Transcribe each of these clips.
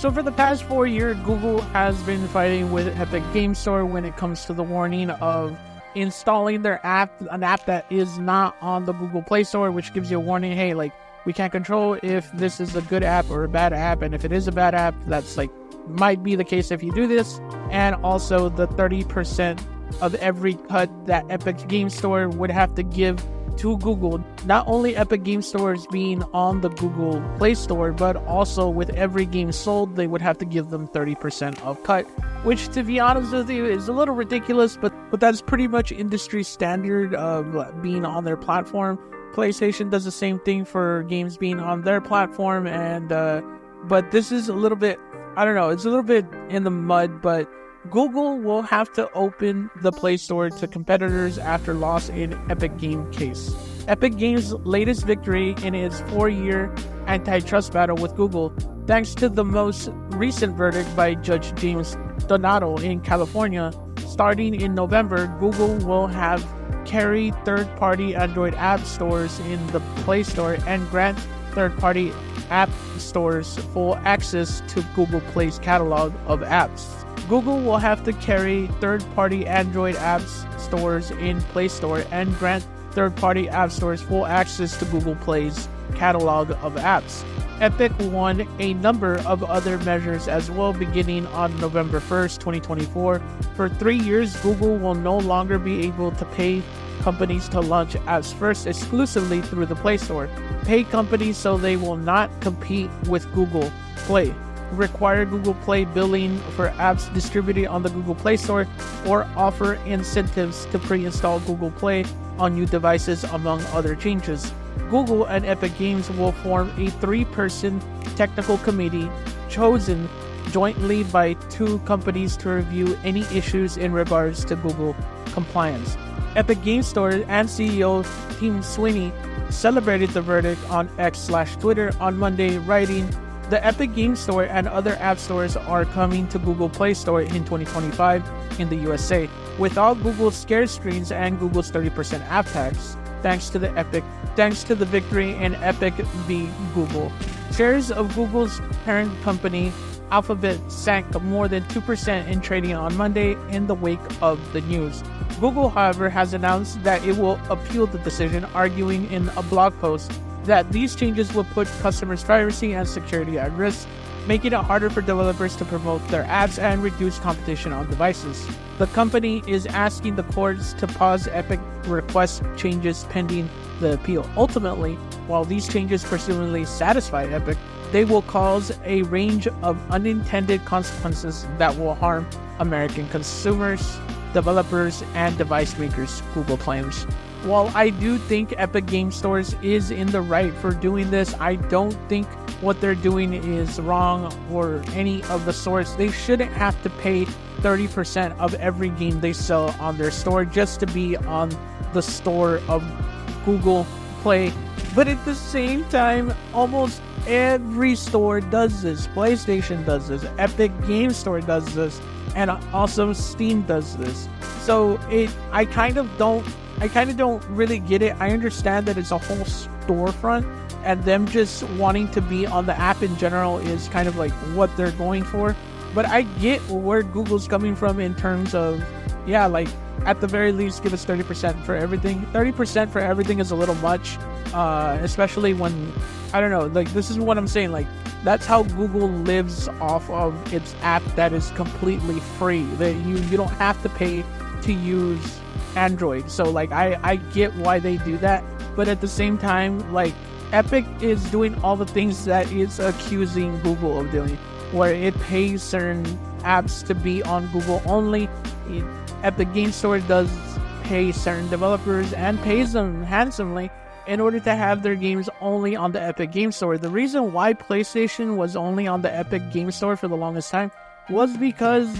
So for the past 4 years, Google has been fighting with Epic Game Store when it comes to the warning of installing their app, an app that is not on the Google Play Store, which gives you a warning, hey, like, we can't control if this is a good app or a bad app, and if it is a bad app, that's like, might be the case if you do this. And also the 30% of every cut that Epic Game Store would have to give to Google. Not only Epic Game Stores being on the Google Play Store, but also with every game sold, they would have to give them 30% of cut, which, to be honest with you, is a little ridiculous, but that's pretty much industry standard of being on their platform. PlayStation does the same thing for games being on their platform, and but this is a little bit, I don't know, it's a little bit in the mud, but Google will have to open the Play Store to competitors after loss in Epic Game case. Epic Games' latest victory in its 4-year antitrust battle with Google, thanks to the most recent verdict by Judge James Donato in California. Starting in November, Google will have carry third-party Android app stores in the Play Store and grant third-party app stores full access to Google Play's catalog of apps. Google will have to carry third-party Android apps stores in Play Store and grant third-party app stores full access to Google Play's catalog of apps. Epic won a number of other measures as well, beginning on November 1st, 2024. For 3 years, Google will no longer be able to pay companies to launch apps first exclusively through the Play Store. Pay companies so they will not compete with Google Play. Require Google Play billing for apps distributed on the Google Play Store, or offer incentives to pre-install Google Play on new devices, among other changes. Google and Epic Games will form a 3-person technical committee chosen jointly by 2 companies to review any issues in regards to Google compliance. Epic Game Store and CEO Tim Sweeney celebrated the verdict on X/Twitter on Monday, writing, "The Epic Game Store and other app stores are coming to Google Play Store in 2025 in the USA, without Google's scare screens and Google's 30% app tax, thanks to the victory in Epic v. Google." Shares of Google's parent company, Alphabet, sank more than 2% in trading on Monday in the wake of the news. Google, however, has announced that it will appeal the decision, arguing in a blog post that these changes will put customers' privacy and security at risk, making it harder for developers to promote their apps and reduce competition on devices. The company is asking the courts to pause Epic request changes pending the appeal. Ultimately, while these changes presumably satisfy Epic, they will cause a range of unintended consequences that will harm American consumers, developers, and device makers, Google claims. While I do think Epic Game Stores is in the right for doing this, I don't think what they're doing is wrong or any of the sorts. They shouldn't have to pay 30% of every game they sell on their store just to be on the store of Google Play. But at the same time, almost every store does this. PlayStation does this, Epic Game Store does this, and also Steam does this. So I kind of don't really get it. I understand that it's a whole storefront, and them just wanting to be on the app in general is kind of like what they're going for. But I get where Google's coming from in terms of, yeah, like at the very least, give us 30% for everything. 30% for everything is a little much, especially when, I don't know, like this is what I'm saying, like that's how Google lives off of its app that is completely free. That you don't have to pay to use Android. So like I get why they do that, but at the same time, like Epic is doing all the things that it's accusing Google of doing, where it pays certain apps to be on Google only. Epic Game Store does pay certain developers and pays them handsomely in order to have their games only on the Epic Game Store. The reason why PlayStation was only on the Epic Game Store for the longest time was because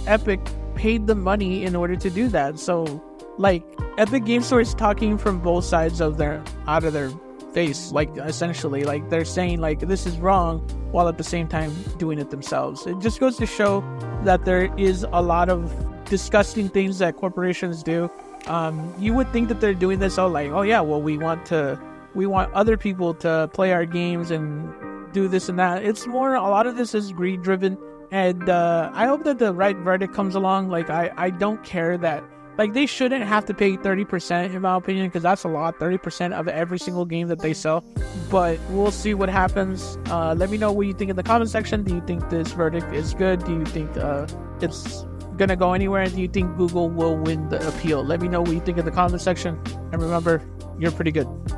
Epic paid the money in order to do that. So like Epic Game Store is talking from both sides of their face, like essentially like they're saying like this is wrong while at the same time doing it themselves. It just goes to show that there is a lot of disgusting things that corporations do. You would think that they're doing this all like, oh yeah, well we want other people to play our games and do this and that. It's more, a lot of this is greed driven, and I hope that the right verdict comes along. Like, I don't care that, like, they shouldn't have to pay 30% in my opinion, because that's a lot, 30% of every single game that they sell. But we'll see what happens. Let me know what you think in the comment section. Do you think this verdict is good? Do you think it's gonna go anywhere? And do you think Google will win the appeal? Let me know what you think in the comment section. And remember, you're pretty good.